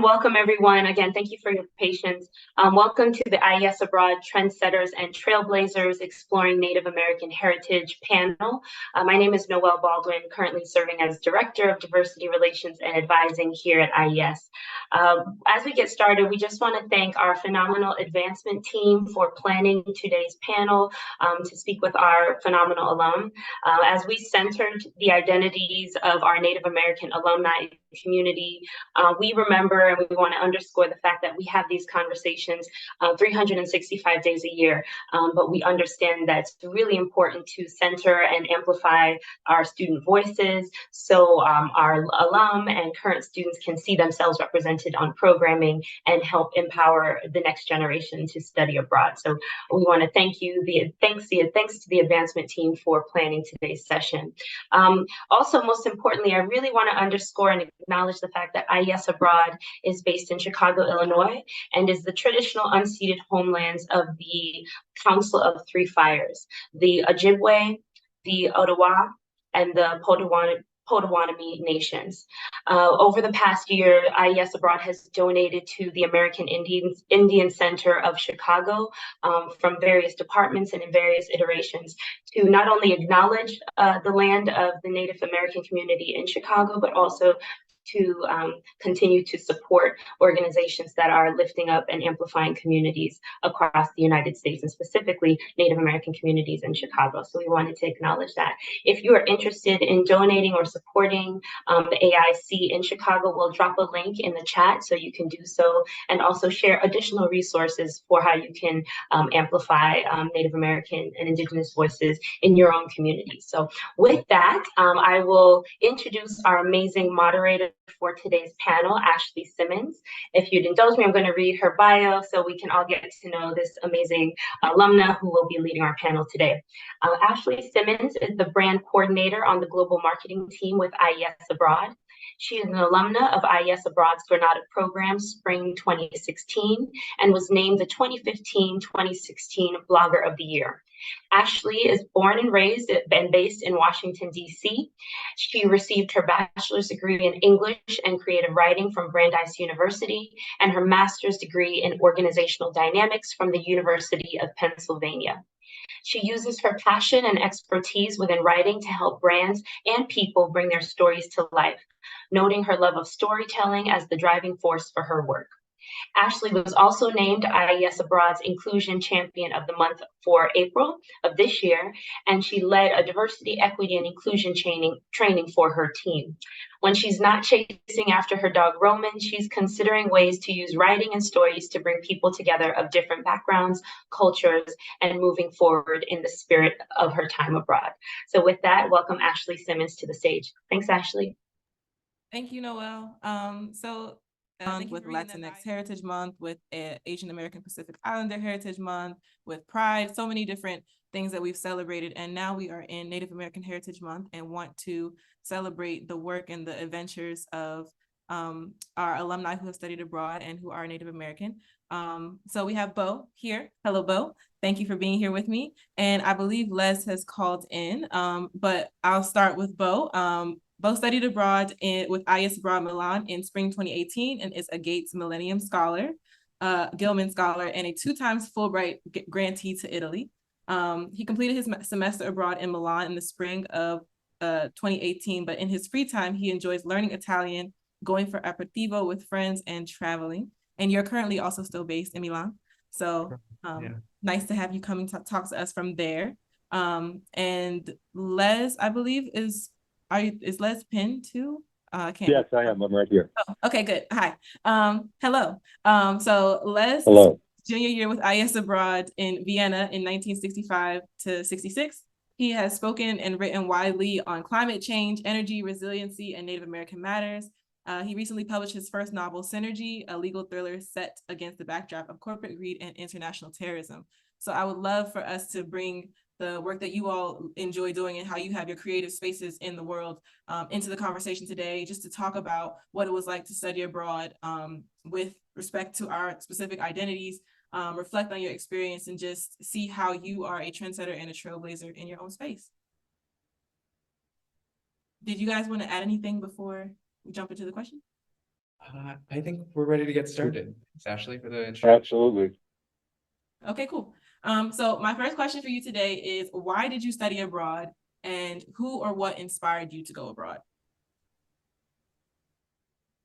and welcome everyone. Again, thank you for your patience. Welcome to the IES Abroad Trendsetters and Trailblazers Exploring Native American Heritage panel. My name is Noelle Baldwin, currently serving as Director of Diversity Relations and Advising here at IES. As we get started, we just want to thank our phenomenal advancement team for planning today's panel to speak with our phenomenal alum. As we centered the identities of our Native American alumni community, we remember and we want to underscore the fact that we have these conversations 365 days a year, but we understand that it's really important to center and amplify our student voices so our alum and current students can see themselves represented on programming and help empower the next generation to study abroad. So we want to thank you, thanks to the advancement team for planning today's session. Also, most importantly, I really want to underscore and acknowledge the fact that IES Abroad is based in Chicago, Illinois, and is the traditional unceded homelands of the Council of Three Fires, the Ojibwe, the Ottawa, and the Potawatomi nations. Over the past year, IES Abroad has donated to the American Indian Center of Chicago from various departments and in various iterations to not only acknowledge the land of the Native American community in Chicago, but also to continue to support organizations that are lifting up and amplifying communities across the United States, and specifically Native American communities in Chicago. So we wanted to acknowledge that. If you are interested in donating or supporting the AIC in Chicago, we'll drop a link in the chat so you can do so, and also share additional resources for how you can amplify Native American and Indigenous voices in your own community. So with that, I will introduce our amazing moderator for today's panel, Ashley Simmons. If you'd indulge me, I'm going to read her bio so we can all get to know this amazing alumna who will be leading our panel today. Ashley Simmons is the brand coordinator on the global marketing team with IES Abroad. She is an alumna of IES Abroad's Granada program, Spring 2016, and was named the 2015-2016 Blogger of the Year. Ashley is born and raised and based in Washington, D.C. She received her bachelor's degree in English and creative writing from Brandeis University and her master's degree in organizational dynamics from the University of Pennsylvania. She uses her passion and expertise within writing to help brands and people bring their stories to life, noting her love of storytelling as the driving force for her work. Ashley was also named IES Abroad's Inclusion Champion of the Month for April of this year, and she led a diversity, equity, and inclusion training for her team. When she's not chasing after her dog Roman, she's considering ways to use writing and stories to bring people together of different backgrounds, cultures, and moving forward in the spirit of her time abroad. So with that, welcome Ashley Simmons to the stage. Thanks, Ashley. Thank you, Noelle. With Latinx Heritage Month, with Asian American Pacific Islander Heritage Month, with Pride, so many different things that we've celebrated. And now we are in Native American Heritage Month and want to celebrate the work and the adventures of our alumni who have studied abroad and who are Native American. So we have Beau here. Hello, Beau. Thank you for being here with me. And I believe Les has called in, but I'll start with Beau. Beau studied abroad with IES Abroad Milan in spring 2018 and is a Gates Millennium Scholar, Gilman Scholar, and a 2-time Fulbright grantee to Italy. He completed his semester abroad in Milan in the spring of 2018, but in his free time, he enjoys learning Italian, going for aperitivo with friends, and traveling. And you're currently also still based in Milan. So nice to have you coming to talk to us from there. And Les, I believe, is Les pinned too? Yes, I am. I'm right here. Oh, okay, good. Hi. Hello. So Les, hello. Junior year with IES Abroad in Vienna in 1965 to 66. He has spoken and written widely on climate change, energy, resiliency, and Native American matters. He recently published his first novel, Synergy, a legal thriller set against the backdrop of corporate greed and international terrorism. So I would love for us to bring the work that you all enjoy doing and how you have your creative spaces in the world into the conversation today, just to talk about what it was like to study abroad with respect to our specific identities, reflect on your experience, and just see how you are a trendsetter and a trailblazer in your own space. Did you guys want to add anything before we jump into the question? I think we're ready to get started. Thanks, Ashley, for the introduction. Absolutely. Okay, cool. So my first question for you today is, why did you study abroad, and who or what inspired you to go abroad?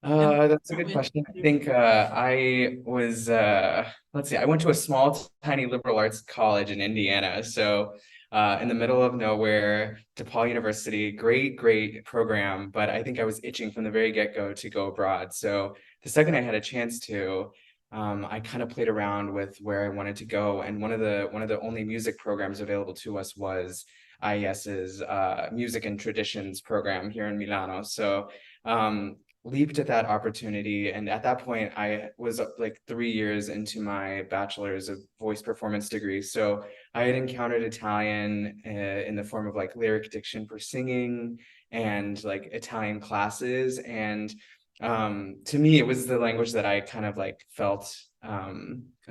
That's a good question. I think I was, let's see, I went to a small, tiny liberal arts college in Indiana. So in the middle of nowhere, DePaul University, great program. But I think I was itching from the very get-go to go abroad. So the second I had a chance to, I kind of played around with where I wanted to go. And one of the only music programs available to us was IES's Music and Traditions program here in Milano. So leaped at that opportunity, and at that point I was like 3 years into my bachelor's of voice performance degree. So I had encountered Italian in the form of like lyric diction for singing and like Italian classes, and to me it was the language that I kind of like felt a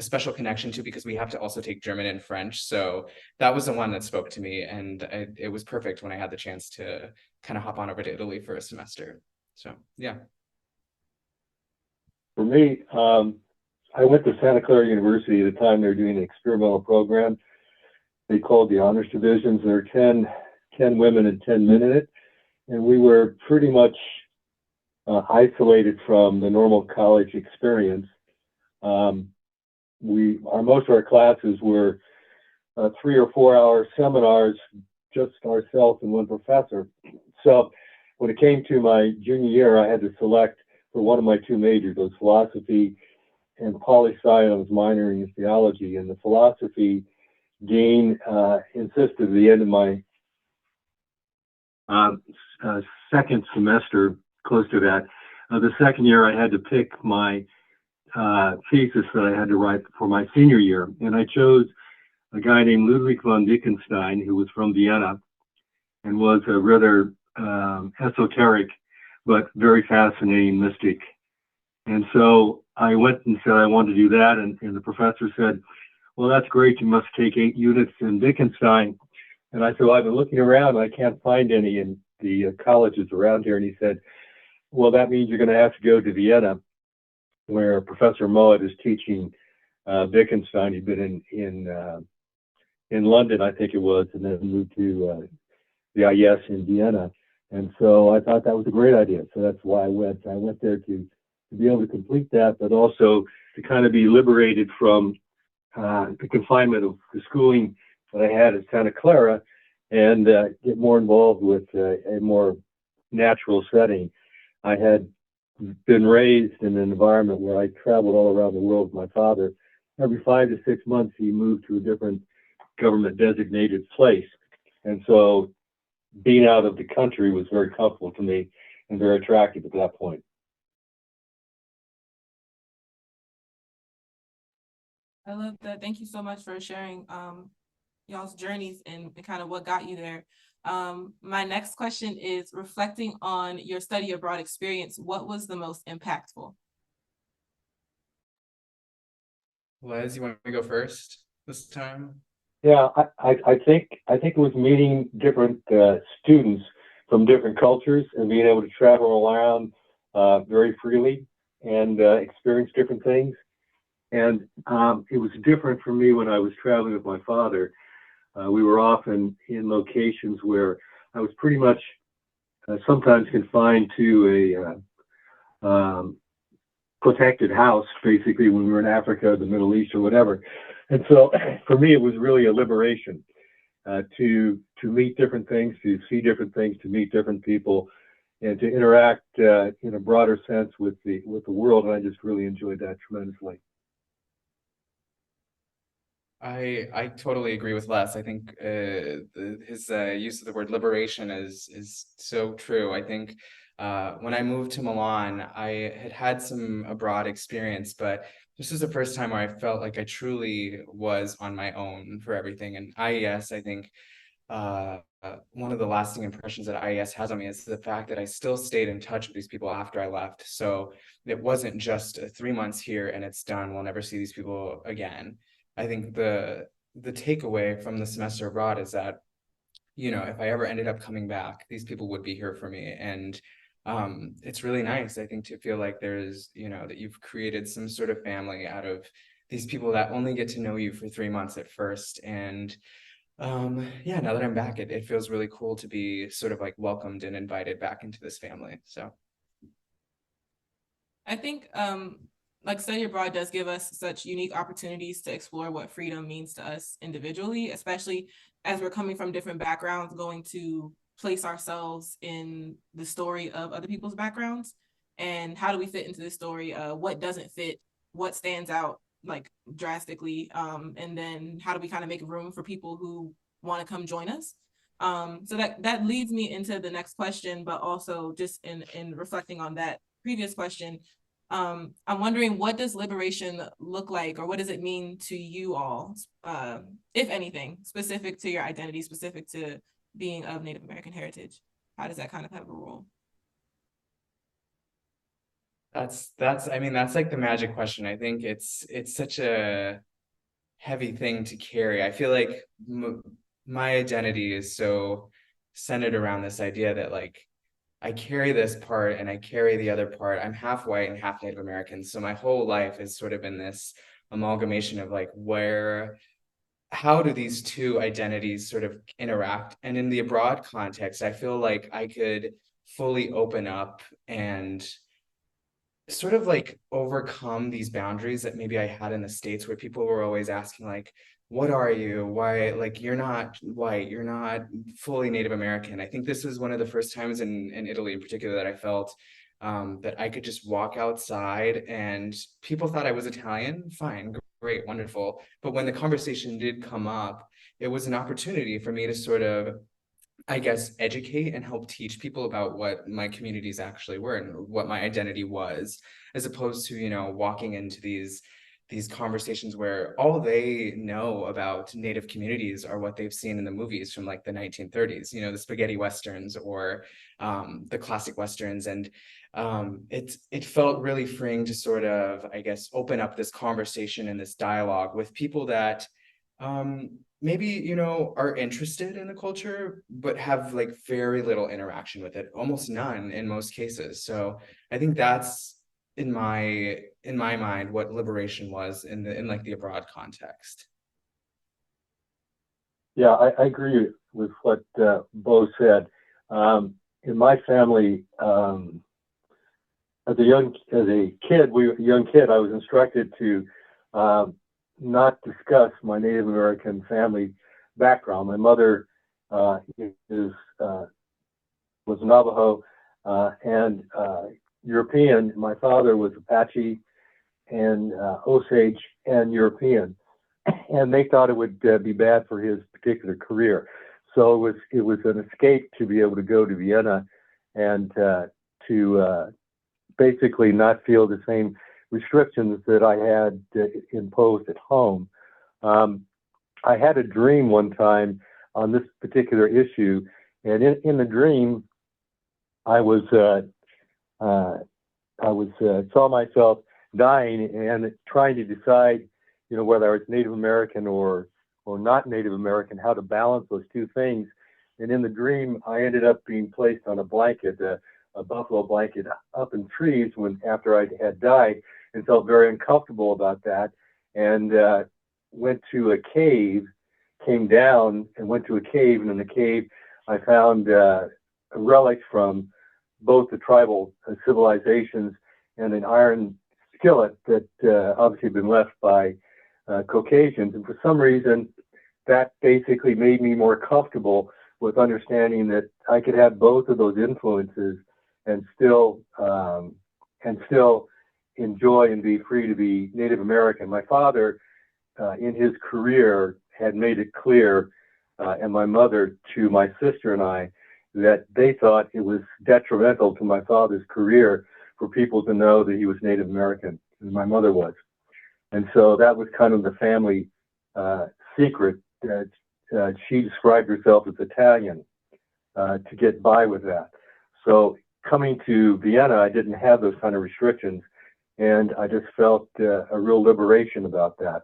special connection to, because we have to also take German and French. So that was the one that spoke to me, and it was perfect when I had the chance to kind of hop on over to Italy for a semester. So, yeah. For me, I went to Santa Clara University at the time. They were doing an experimental program. They called the honors divisions. There were 10 women and 10 men in it. And we were pretty much isolated from the normal college experience. Most of our classes were 3 or 4 hour seminars, just ourselves and one professor. So when it came to my junior year, I had to select for one of my 2 majors. It was philosophy and poli-sci, and I was minoring in theology. And the philosophy dean insisted at the end of my second semester, close to that, the second year, I had to pick my thesis that I had to write for my senior year. And I chose a guy named Ludwig von Wittgenstein, who was from Vienna and was a rather esoteric but very fascinating mystic. And so I went and said I wanted to do that, and the professor said, well, that's great, you must take 8 units in Wittgenstein. And I said, well, I've been looking around, I can't find any in the colleges around here. And he said, well, that means you're going to have to go to Vienna, where Professor Mowat is teaching Wittgenstein. He'd been in London, I think it was, and then moved to the IES in Vienna. And so I thought that was a great idea. So that's why I went. I went there to be able to complete that, but also to kind of be liberated from the confinement of the schooling that I had at Santa Clara, and get more involved with a more natural setting. I had been raised in an environment where I traveled all around the world with my father. Every 5 to 6 months, he moved to a different government designated place. And so being out of the country was very comfortable to me and very attractive at that point. I love that. Thank you so much for sharing y'all's journeys and kind of what got you there. My next question is, reflecting on your study abroad experience, what was the most impactful? Les, you want to go first this time? Yeah, I think it was meeting different students from different cultures and being able to travel around very freely and experience different things. And it was different for me when I was traveling with my father. We were often in locations where I was pretty much sometimes confined to a protected house, basically, when we were in Africa or the Middle East or whatever. And so for me, it was really a liberation to meet different things, to see different things, to meet different people, and to interact in a broader sense with the world. And I just really enjoyed that tremendously. I totally agree with Les. I think his use of the word liberation is so true. I think when I moved to Milan, I had some abroad experience, but this was the first time where I felt like I truly was on my own for everything. And IES, I think one of the lasting impressions that IES has on me is the fact that I still stayed in touch with these people after I left. So it wasn't just 3 months here and it's done, we'll never see these people again. I think the takeaway from the semester abroad is that, you know, if I ever ended up coming back, these people would be here for me. And it's really nice, I think, to feel like there's, that you've created some sort of family out of these people that only get to know you for 3 months at first. And yeah, now that I'm back, it feels really cool to be sort of like welcomed and invited back into this family. So I think like study abroad does give us such unique opportunities to explore what freedom means to us individually, especially as we're coming from different backgrounds, going to place ourselves in the story of other people's backgrounds. And how do we fit into this story? What doesn't fit? What stands out like drastically? And then how do we kind of make room for people who want to come join us? So that leads me into the next question, but also just in reflecting on that previous question, I'm wondering, what does liberation look like, or what does it mean to you all, if anything, specific to your identity, specific to being of Native American heritage? How does that kind of have a role? that's like the magic question. I think it's such a heavy thing to carry. I feel like my identity is so centered around this idea that like I carry this part and I carry the other part. I'm half white and half Native American. So my whole life is sort of in this amalgamation of like how do these two identities sort of interact? And in the abroad context, I feel like I could fully open up and sort of like overcome these boundaries that maybe I had in the States, where people were always asking like, what are you? Why, like, you're not white, you're not fully Native American. I think this was one of the first times in Italy in particular that I felt that I could just walk outside and people thought I was Italian. Fine, great, wonderful. But when the conversation did come up, it was an opportunity for me to sort of, I guess, educate and help teach people about what my communities actually were and what my identity was, as opposed to, walking into these conversations where all they know about Native communities are what they've seen in the movies from like the 1930s, the spaghetti westerns or the classic westerns. And it felt really freeing to sort of, I guess, open up this conversation and this dialogue with people that maybe are interested in the culture but have like very little interaction with it, almost none in most cases. So I think that's in my mind what liberation was in like the abroad context. Yeah, I agree with what Bo said. In my family, as a young kid, I was instructed to not discuss my Native American family background. My mother was Navajo and European. My father was Apache and Osage and European, and they thought it would be bad for his particular career. So it was an escape to be able to go to Vienna and to basically not feel the same restrictions that I had imposed at home. I had a dream one time on this particular issue, and in the dream, I saw myself dying and trying to decide, whether I was Native American or not Native American, how to balance those two things. And in the dream, I ended up being placed on a blanket, a buffalo blanket, up in trees after I had died, and felt very uncomfortable about that. And went to a cave, came down and went to a cave, and in the cave, I found relics from both the tribal civilizations and an iron skillet that obviously had been left by Caucasians. And for some reason, that basically made me more comfortable with understanding that I could have both of those influences and still enjoy and be free to be Native American. My father, in his career, had made it clear, and my mother to my sister and I, that they thought it was detrimental to my father's career for people to know that he was Native American, and my mother was. And so that was kind of the family secret that she described herself as Italian to get by with that. So coming to Vienna, I didn't have those kind of restrictions, and I just felt a real liberation about that.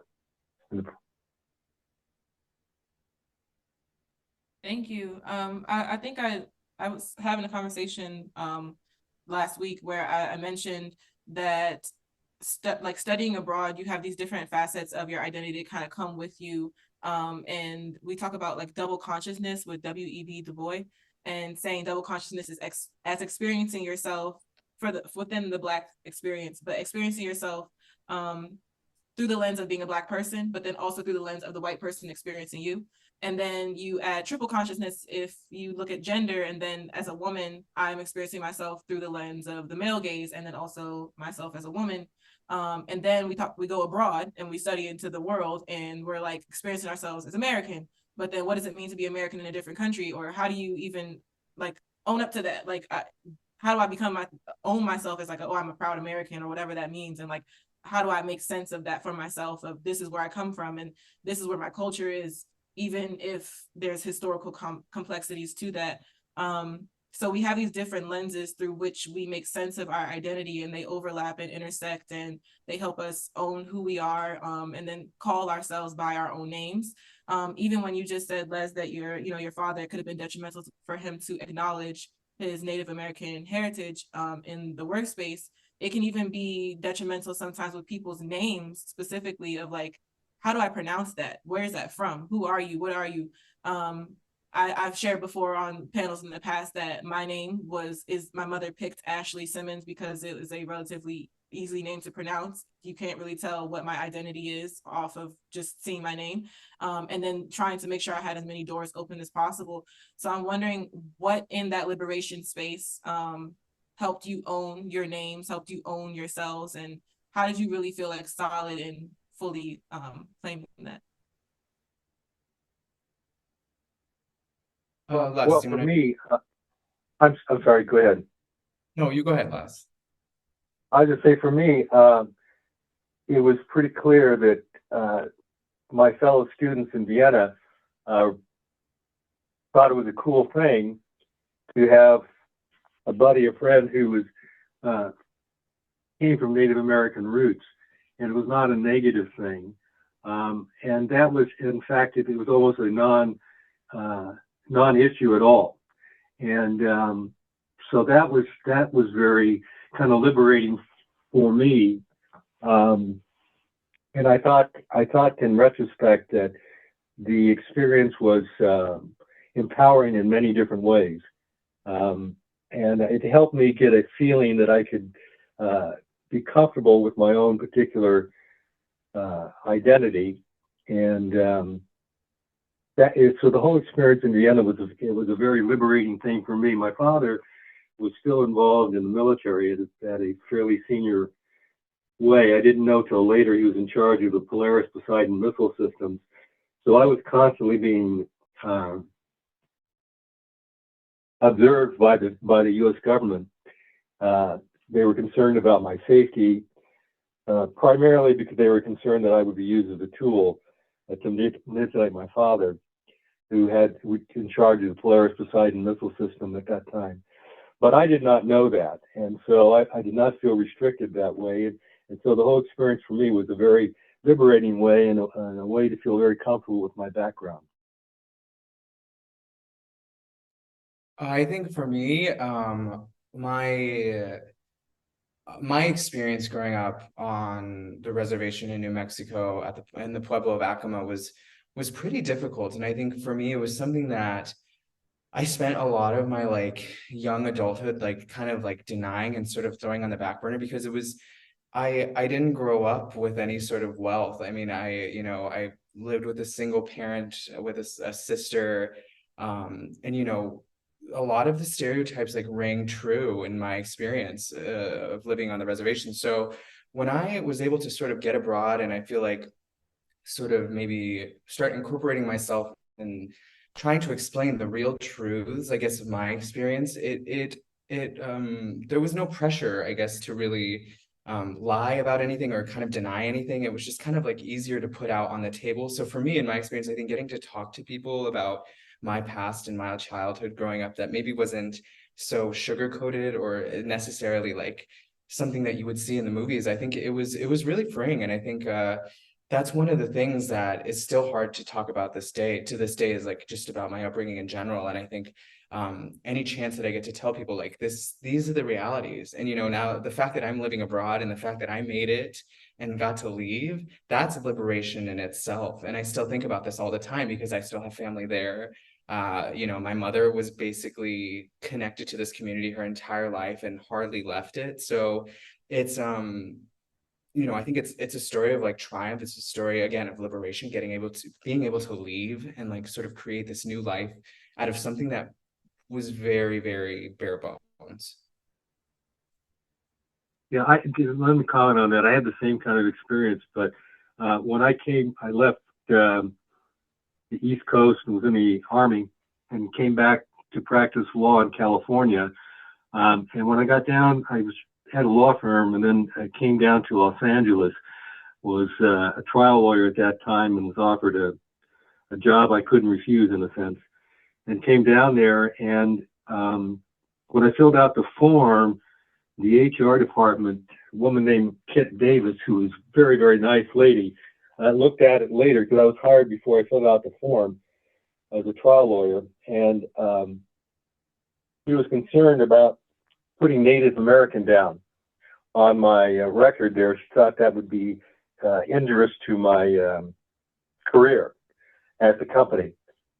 Thank you. I think I was having a conversation last week, where I mentioned that studying abroad, you have these different facets of your identity that kind of come with you. And we talk about like double consciousness with W.E.B. Du Bois, and saying double consciousness is as experiencing yourself within the Black experience, but experiencing yourself through the lens of being a Black person, but then also through the lens of the white person experiencing you. And then you add triple consciousness if you look at gender, and then as a woman, I'm experiencing myself through the lens of the male gaze, and then also myself as a woman. And then we go abroad and we study into the world, and we're like experiencing ourselves as American. But then what does it mean to be American in a different country? Or how do you even like own up to that? Like, how do I own myself as like, oh, I'm a proud American, or whatever that means? And like, how do I make sense of that for myself, of this is where I come from and this is where my culture is, even if there's historical complexities to that. So we have these different lenses through which we make sense of our identity, and they overlap and intersect, and they help us own who we are, and then call ourselves by our own names. Even when you just said, Les, that your father, it could have been detrimental for him to acknowledge his Native American heritage in the workspace. It can even be detrimental sometimes with people's names, specifically of like, how do I pronounce that? Where is that from? Who are you? What are you? I've shared before on panels in the past that my name is my mother picked Ashley Simmons because it was a relatively easy name to pronounce. You can't really tell what my identity is off of just seeing my name. And then trying to make sure I had as many doors open as possible. So I'm wondering what in that liberation space helped you own your names, helped you own yourselves, and how did you really feel like solid and fully claiming that? Les, Well, for me, I'm sorry, go ahead. No, you go ahead, Les. I was just say for me, it was pretty clear that my fellow students in Vienna thought it was a cool thing to have a buddy, a friend who was came from Native American roots, and it was not a negative thing. And that was, in fact, it was almost a non-issue at all. And so that was very kind of liberating for me. And I thought in retrospect that the experience was empowering in many different ways. And it helped me get a feeling that I could be comfortable with my own particular identity. And so the whole experience in Vienna was a very liberating thing for me. My father was still involved in the military at a fairly senior way. I didn't know till later he was in charge of the Polaris Poseidon missile systems. So I was constantly being observed by the U.S. government. They were concerned about my safety, primarily because they were concerned that I would be used as a tool to manipulate my father, who was in charge of the Polaris Poseidon missile system at that time. But I did not know that, and so I did not feel restricted that way. And so the whole experience for me was a very liberating way, and a way to feel very comfortable with my background. I think for me, my experience growing up on the reservation in New Mexico in the Pueblo of Acoma was pretty difficult. And I think for me, it was something that I spent a lot of my like young adulthood like kind of like denying and sort of throwing on the back burner, because I didn't grow up with any sort of wealth. I mean, I lived with a single parent with a sister, and a lot of the stereotypes like rang true in my experience of living on the reservation. So when I was able to sort of get abroad, and I feel like sort of maybe start incorporating myself and trying to explain the real truths, I guess, of my experience, there was no pressure, I guess, to really lie about anything or kind of deny anything. It was just kind of like easier to put out on the table. So for me, in my experience, I think getting to talk to people about my past and my childhood growing up that maybe wasn't so sugar-coated or necessarily like something that you would see in the movies, I think it was really freeing. And I think that's one of the things that is still hard to talk about to this day is like just about my upbringing in general. And I think any chance that I get to tell people like these are the realities. And, you know, now the fact that I'm living abroad and the fact that I made it and got to leave, that's liberation in itself. And I still think about this all the time because I still have family there. You know, my mother was basically connected to this community her entire life and hardly left it. So it's, you know, I think it's a story of like triumph. It's a story again of liberation, being able to leave and like sort of create this new life out of something that was very, very bare bones. Yeah, let me comment on that. I had the same kind of experience, but when I left the East Coast and was in the Army and came back to practice law in California. And when I got down, had a law firm, and then I came down to Los Angeles, was a trial lawyer at that time, and was offered a job I couldn't refuse in a sense, and came down there. And when I filled out the form, the HR department, a woman named Kit Davis, who was a very, very nice lady, I looked at it later because I was hired before I filled out the form as a trial lawyer, and she was concerned about putting Native American down on my record there. She thought that would be injurious to my career at the company.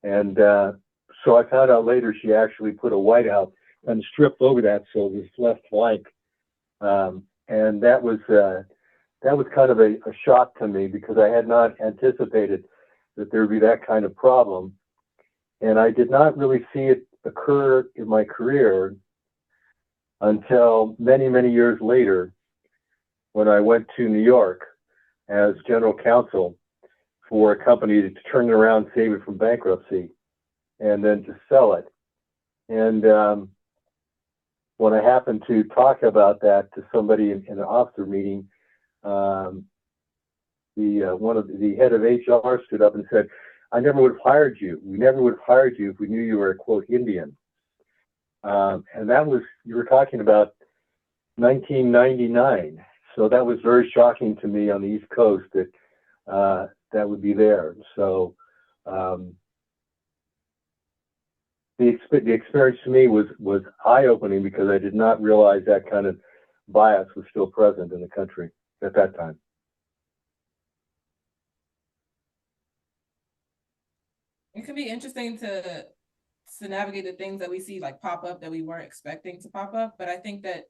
And so I found out later she actually put a whiteout and stripped over that so it was left blank. And that was kind of a shock to me because I had not anticipated that there would be that kind of problem. And I did not really see it occur in my career until many, many years later when I went to New York as general counsel for a company to turn it around, save it from bankruptcy, and then to sell it. And when I happened to talk about that to somebody in an officer meeting, the head of HR stood up and said, "I never would have hired you. We never would have hired you if we knew you were a quote Indian." And that was, you were talking about 1999. So that was very shocking to me on the East Coast that that would be there. So the experience to me was eye-opening because I did not realize that kind of bias was still present in the country at that time. It can be interesting to navigate the things that we see like pop up that we weren't expecting to pop up. But I think that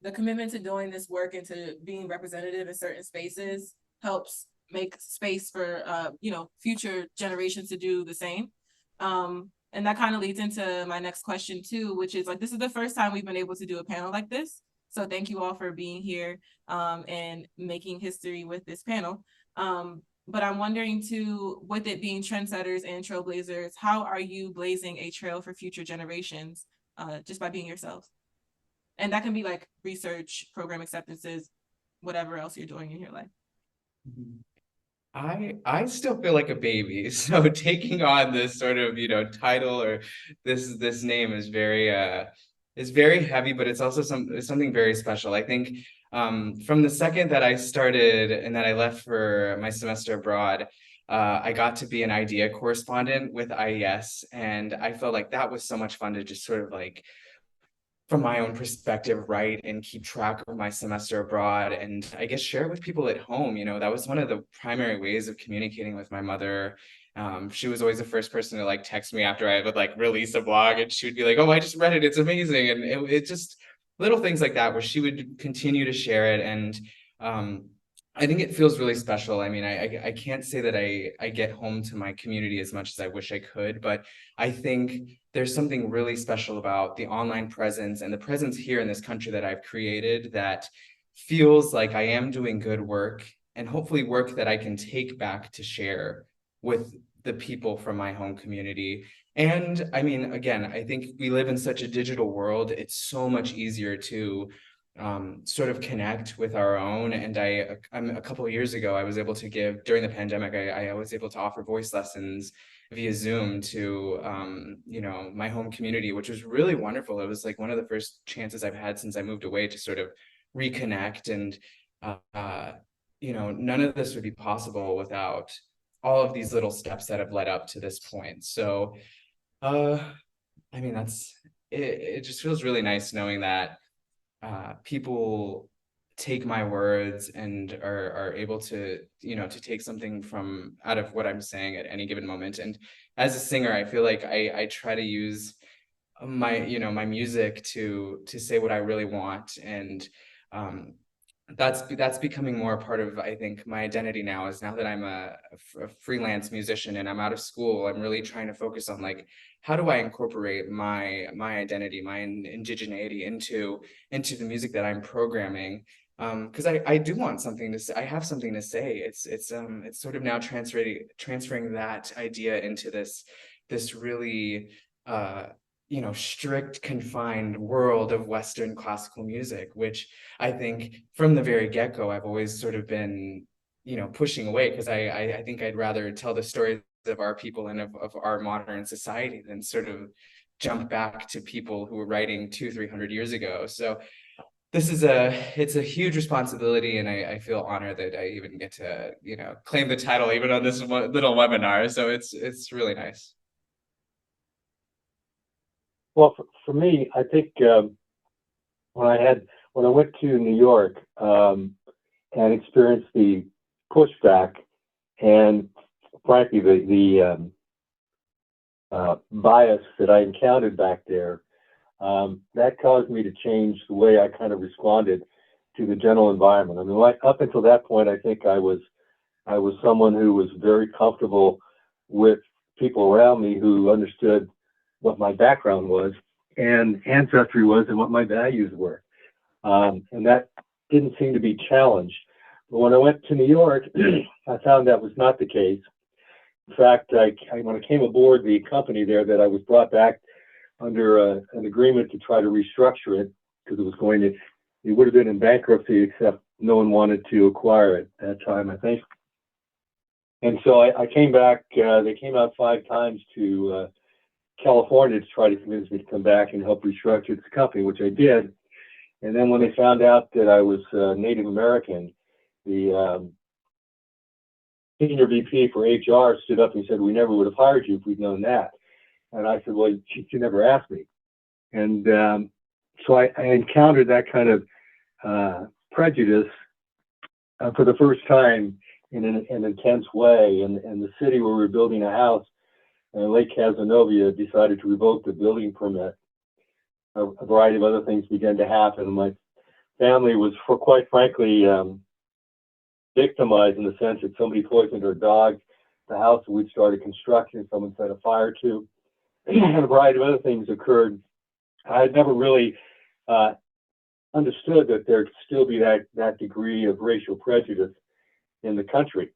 the commitment to doing this work and to being representative in certain spaces helps make space for you know, future generations to do the same. And that kind of leads into my next question too, which is like, this is the first time we've been able to do a panel like this. So thank you all for being here and making history with this panel. But I'm wondering too, with it being trendsetters and trailblazers, how are you blazing a trail for future generations just by being yourselves? And that can be like research, program acceptances, whatever else you're doing in your life. I still feel like a baby, so taking on this sort of, you know, title or this name is very heavy, but it's also something very special. I think from the second that I started and that I left for my semester abroad, I got to be an idea correspondent with IES, and I felt like that was so much fun to just sort of like, from my own perspective, write and keep track of my semester abroad, and I guess share it with people at home. You know, that was one of the primary ways of communicating with my mother. She was always the first person to like text me after I would like release a blog, and she would be like, "Oh, I just read it, it's amazing." And it just little things like that where she would continue to share it. And I think it feels really special. I mean, I can't say that I get home to my community as much as I wish I could, but I think there's something really special about the online presence and the presence here in this country that I've created that feels like I am doing good work, and hopefully work that I can take back to share with the people from my home community. And I mean, again, I think we live in such a digital world. It's so much easier to sort of connect with our own. And a couple of years ago, I was able to give, during the pandemic, I was able to offer voice lessons via Zoom to, you know, my home community, which was really wonderful. It was like one of the first chances I've had since I moved away to sort of reconnect. And you know, none of this would be possible without all of these little steps that have led up to this point. So, I mean, it just feels really nice knowing that people take my words and are able to, you know, to take something from out of what I'm saying at any given moment. And as a singer, I feel like I try to use my, you know, my music to say what I really want. And that's becoming more a part of, I think, my identity now. Is now that I'm a freelance musician and I'm out of school, I'm really trying to focus on, like, how do I incorporate my identity, my indigeneity into the music that I'm programming. Because I do want something to say. I have something to say. It's sort of now transferring that idea into this really you know, strict, confined world of Western classical music, which I think from the very get-go, I've always sort of been, you know, pushing away, because I think I'd rather tell the stories of our people and of our modern society than sort of jump back to people who were writing 200-300 years ago. So this is it's a huge responsibility, and I feel honored that I even get to, you know, claim the title even on this little webinar. So it's really nice. Well, for me, I think when I went to New York and experienced the pushback and frankly the bias that I encountered back there, that caused me to change the way I kind of responded to the general environment. I mean, up until that point, I think I was someone who was very comfortable with people around me who understood what my background was and ancestry was and what my values were. And that didn't seem to be challenged. But when I went to New York, I found that was not the case. In fact, when I came aboard the company there, that I was brought back under an agreement to try to restructure it, because it would have been in bankruptcy, except no one wanted to acquire it at that time, I think. And so I came back. They came out 5 times to California to try to convince me to come back and help restructure this company, which I did. And then when they found out that I was Native American, the senior VP for HR stood up and said, "We never would have hired you if we'd known that." And I said, "Well, you never asked me." And so I encountered that kind of prejudice for the first time in an intense way. And the city where we were building a house, Lake Casanova, decided to revoke the building permit. A variety of other things began to happen. My family was, quite frankly, victimized in the sense that somebody poisoned our dog. The house that we'd started construction, someone set a fire to, and a variety of other things occurred. I had never really understood that there could still be that degree of racial prejudice in the country.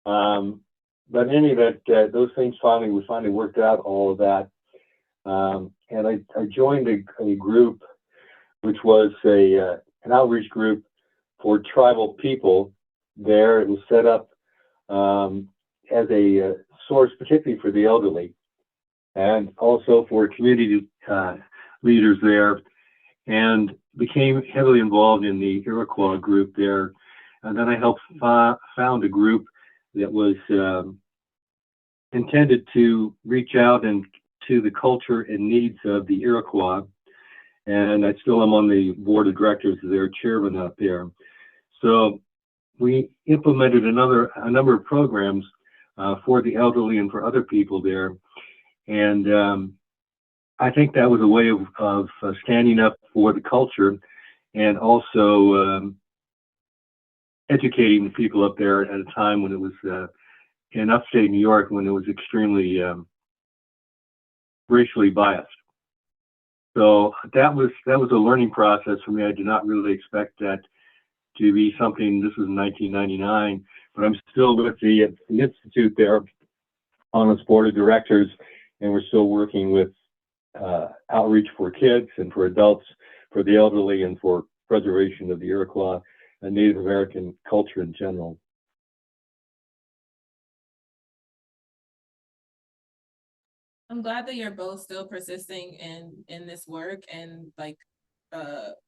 But in any event, those things we finally worked out all of that. And I joined a group, which was an outreach group for tribal people there. It was set up as a source, particularly for the elderly, and also for community leaders there, and became heavily involved in the Iroquois group there. And then I helped found a group that was intended to reach out to the culture and needs of the Iroquois. And I still am on the board of directors as their chairman out there. So we implemented a number of programs for the elderly and for other people there. And I think that was a way of standing up for the culture and also educating the people up there at a time when it was in upstate New York, when it was extremely racially biased. So that was a learning process for me. I did not really expect that to be something. This was in 1999, but I'm still with the institute there on its board of directors, and we're still working with outreach for kids and for adults, for the elderly, and for preservation of the Iroquois and Native American culture in general. I'm glad that you're both still persisting in this work, and like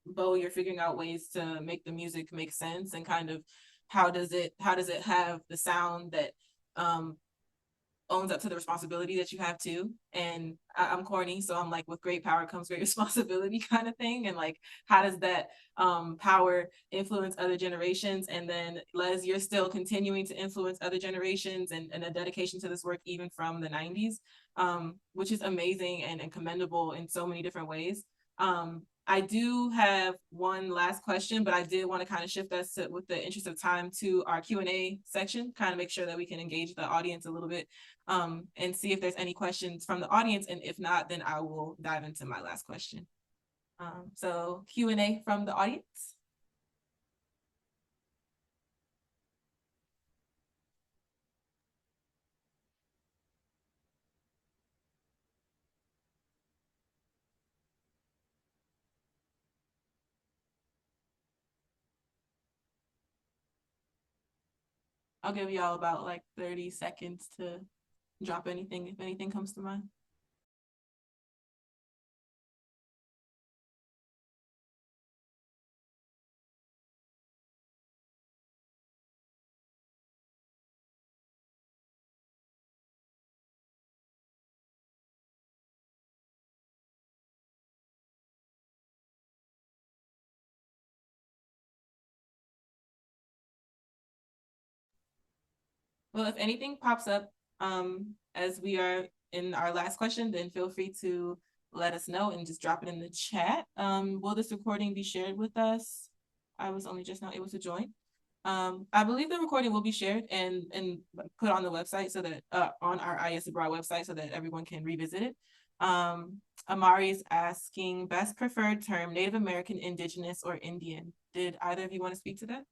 Beau, you're figuring out ways to make the music make sense and kind of how does it have the sound that owns up to the responsibility that you have too. And I'm corny, so I'm like, with great power comes great responsibility kind of thing. And like, how does that power influence other generations? And then Les, you're still continuing to influence other generations and a dedication to this work even from the 90s, which is amazing and commendable in so many different ways. I do have one last question, but I did want to kind of shift us to, with the interest of time, to our Q&A section, kind of make sure that we can engage the audience a little bit, and see if there's any questions from the audience. And if not, then I will dive into my last question. So Q&A from the audience. I'll give y'all about like 30 seconds to drop anything, if anything comes to mind. Well, if anything pops up as we are in our last question, then feel free to let us know and just drop it in the chat. Will this recording be shared with us? I was only just now able to join. I believe the recording will be shared and put on the website, so that on our IES Abroad website, so that everyone can revisit it. Amari is asking, best preferred term, Native American, Indigenous, or Indian? Did either of you want to speak to that?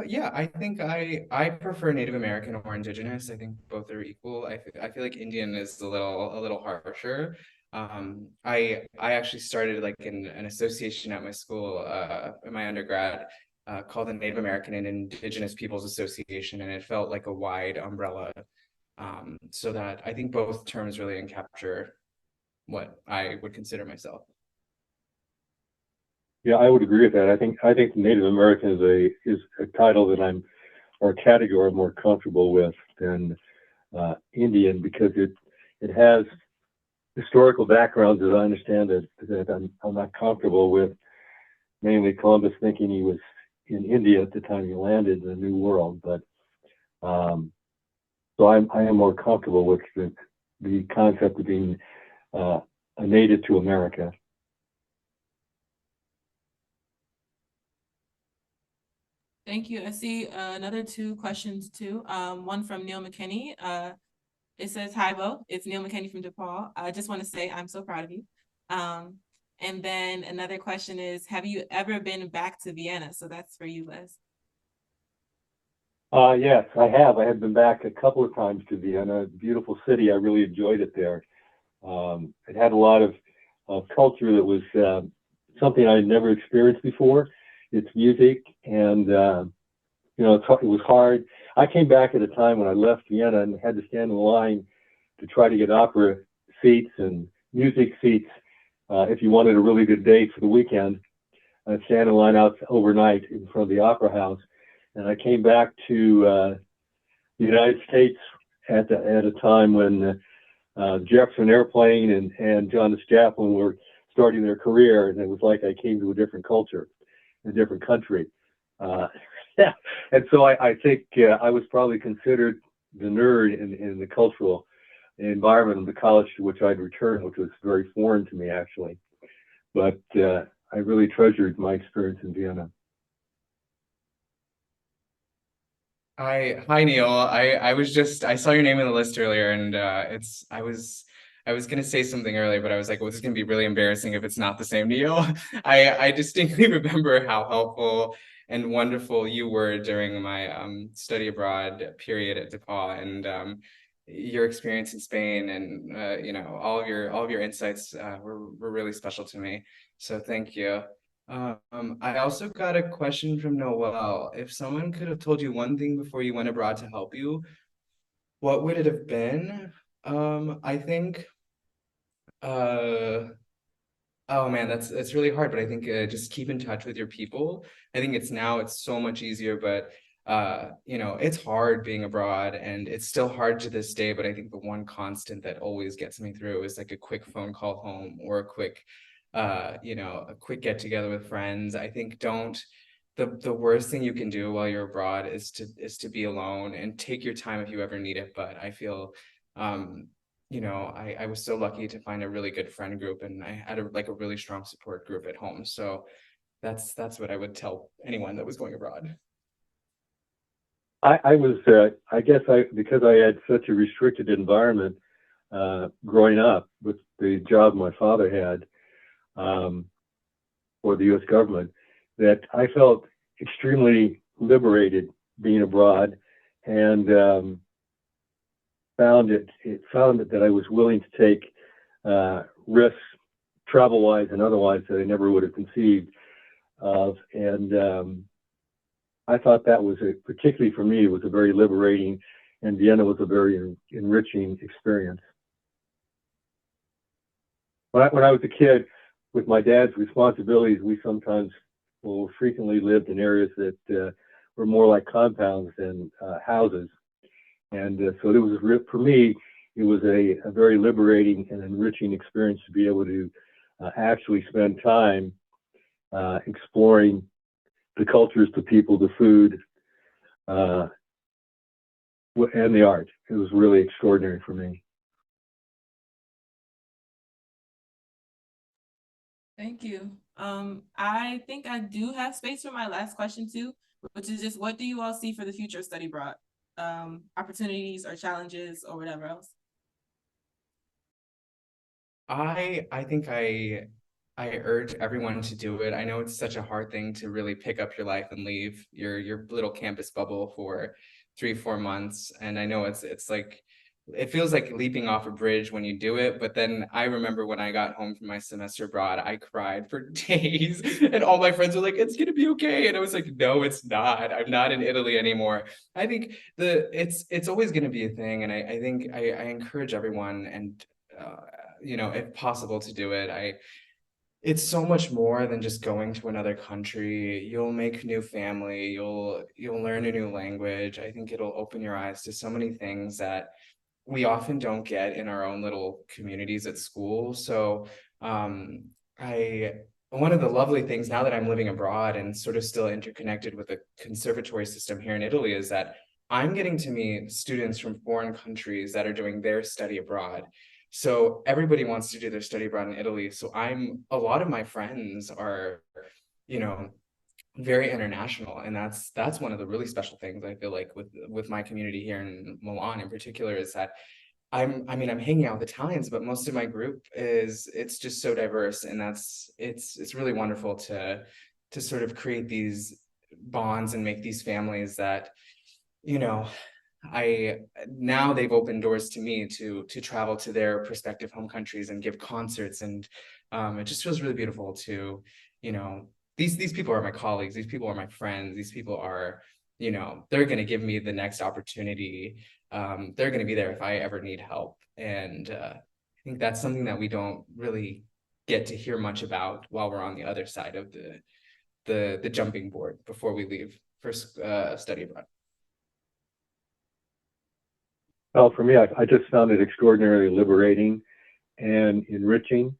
Yeah, I think I prefer Native American or Indigenous. I think both are equal. I feel like Indian is a little harsher. I actually started like an association at my school, in my undergrad, called the Native American and Indigenous Peoples Association, and it felt like a wide umbrella. So that I think both terms really capture what I would consider myself. Yeah, I would agree with that. I think Native American is a title that or a category I'm more comfortable with than Indian, because it has historical backgrounds that I understand that I'm not comfortable with. Mainly Columbus thinking he was in India at the time he landed in the New World, but so I am more comfortable with the concept of being a native to America. Thank you. I see another two questions too. One from Neil McKinney. It says, hi, Bo. It's Neil McKinney from DePaul. I just want to say I'm so proud of you. And then another question is, have you ever been back to Vienna? So that's for you, Les. Yes, I have. I have been back a couple of times to Vienna. Beautiful city. I really enjoyed it there. It had a lot of culture that was something I had never experienced before. It's music, and you know, it was hard. I came back at a time when I left Vienna and had to stand in line to try to get opera seats and music seats if you wanted a really good day for the weekend. I'd stand in line out overnight in front of the Opera House, and I came back to the United States at a time when Jefferson Airplane and John S. Chaplin were starting their career, and it was like I came to a different culture, a different country. Yeah, and so I think I was probably considered the nerd in the cultural environment of the college to which I'd returned, which was very foreign to me, actually. But I really treasured my experience in Vienna. Hi Neil. I saw your name in the list earlier, and I was gonna say something earlier, but I was like, well, this is gonna be really embarrassing if it's not the same Neil. I distinctly remember how helpful and wonderful you were during my study abroad period at DePaul, and your experience in Spain, and you know, all of your insights were really special to me. So thank you. I also got a question from Noelle. If someone could have told you one thing before you went abroad to help you, what would it have been? I think Oh man, that's really hard, but I think just keep in touch with your people. I think it's so much easier, but it's hard being abroad, and it's still hard to this day, but I think the one constant that always gets me through is like a quick phone call home, or a quick a quick get together with friends. I think don't the worst thing you can do while you're abroad is to be alone, and take your time if you ever need it. But I feel I was so lucky to find a really good friend group, and I had a really strong support group at home. So that's what I would tell anyone that was going abroad. I was, because I had such a restricted environment growing up with the job my father had for the U.S. government, that I felt extremely liberated being abroad, and found it that I was willing to take risks, travel-wise and otherwise, that I never would have conceived of. And I thought that was, particularly for me, it was a very liberating, and Vienna was a very enriching experience. When I was a kid, with my dad's responsibilities, we frequently lived in areas that were more like compounds than houses. And so it was, for me, it was a very liberating and enriching experience to be able to actually spend time exploring the cultures, the people, the food, and the art. It was really extraordinary for me. Thank you. I think I do have space for my last question too, which is just, what do you all see for the future of study abroad? Opportunities or challenges or whatever else? I think I urge everyone to do it. I know it's such a hard thing to really pick up your life and leave your little campus bubble for 3-4 months. And I know it's like, it feels like leaping off a bridge when you do it. But then I remember when I got home from my semester abroad, I cried for days, and all my friends were like, "It's gonna be okay." And I was like, "No, it's not. I'm not in Italy anymore." I think it's always gonna be a thing. And I think I encourage everyone, and if possible, to do it. It's so much more than just going to another country. You'll make new family, you'll learn a new language. I think it'll open your eyes to so many things that we often don't get in our own little communities at school. So one of the lovely things, now that I'm living abroad and sort of still interconnected with the conservatory system here in Italy, is that I'm getting to meet students from foreign countries that are doing their study abroad. So everybody wants to do their study abroad in Italy. So a lot of my friends are, very international, and that's one of the really special things I feel like with my community here in Milan in particular, is that I'm hanging out with Italians, but most of my group it's just so diverse, and it's really wonderful to sort of create these bonds and make these families that, now they've opened doors to me to travel to their respective home countries and give concerts, and it just feels really beautiful to, these people are my colleagues, these people are my friends, these people are, they're going to give me the next opportunity. They're going to be there if I ever need help. And I think that's something that we don't really get to hear much about while we're on the other side of the jumping board before we leave for study abroad. Well, for me, I just found it extraordinarily liberating and enriching.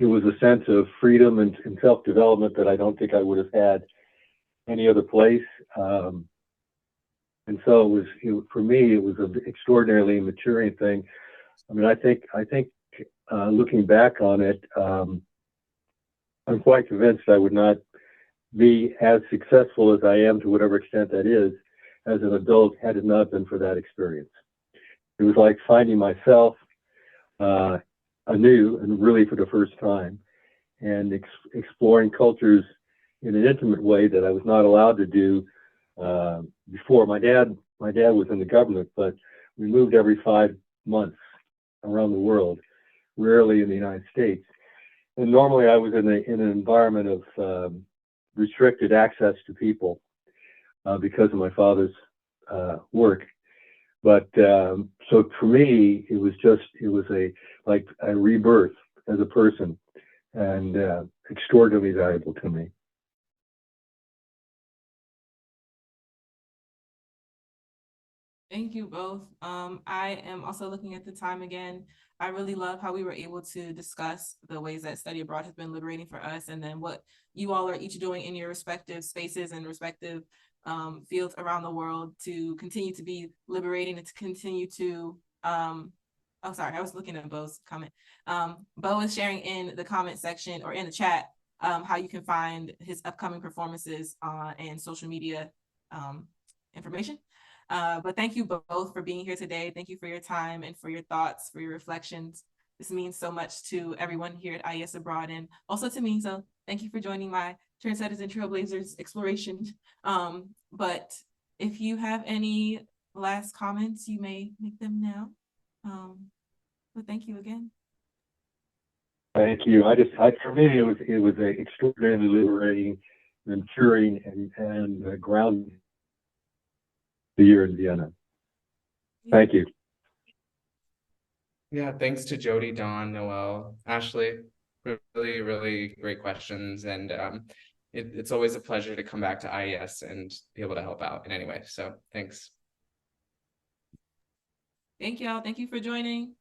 It was a sense of freedom and self-development that I don't think I would have had any other place. And so for me, it was an extraordinarily maturing thing. I mean, I think looking back on it, I'm quite convinced I would not be as successful as I am, to whatever extent that is, as an adult, had it not been for that experience. It was like finding myself anew, and really for the first time, and exploring cultures in an intimate way that I was not allowed to do before. My dad was in the government, but we moved every 5 months around the world, rarely in the United States. And normally I was in an environment of restricted access to people because of my father's work. But so for me, it was like a rebirth as a person, and extraordinarily valuable to me. Thank you both. I am also looking at the time again. I really love how we were able to discuss the ways that study abroad has been liberating for us, and then what you all are each doing in your respective spaces and respective fields around the world to continue to be liberating and to continue to, oh, sorry, I was looking at Bo's comment. Bo is sharing in the comment section or in the chat how you can find his upcoming performances and social media information. But thank you both for being here today. Thank you for your time and for your thoughts, for your reflections. This means so much to everyone here at IES Abroad and also to me. So thank you for joining my Trendsetters and Trailblazers exploration. But if you have any last comments, you may make them now. But thank you again. Thank you. For me, it was a extraordinarily liberating, maturing, and grounding the year in Vienna. Thank you. Yeah, thanks to Jody, Dawn, Noelle, Ashley. Really, really great questions. And it's always a pleasure to come back to IES and be able to help out in any way. So thanks. Thank y'all. Thank you for joining.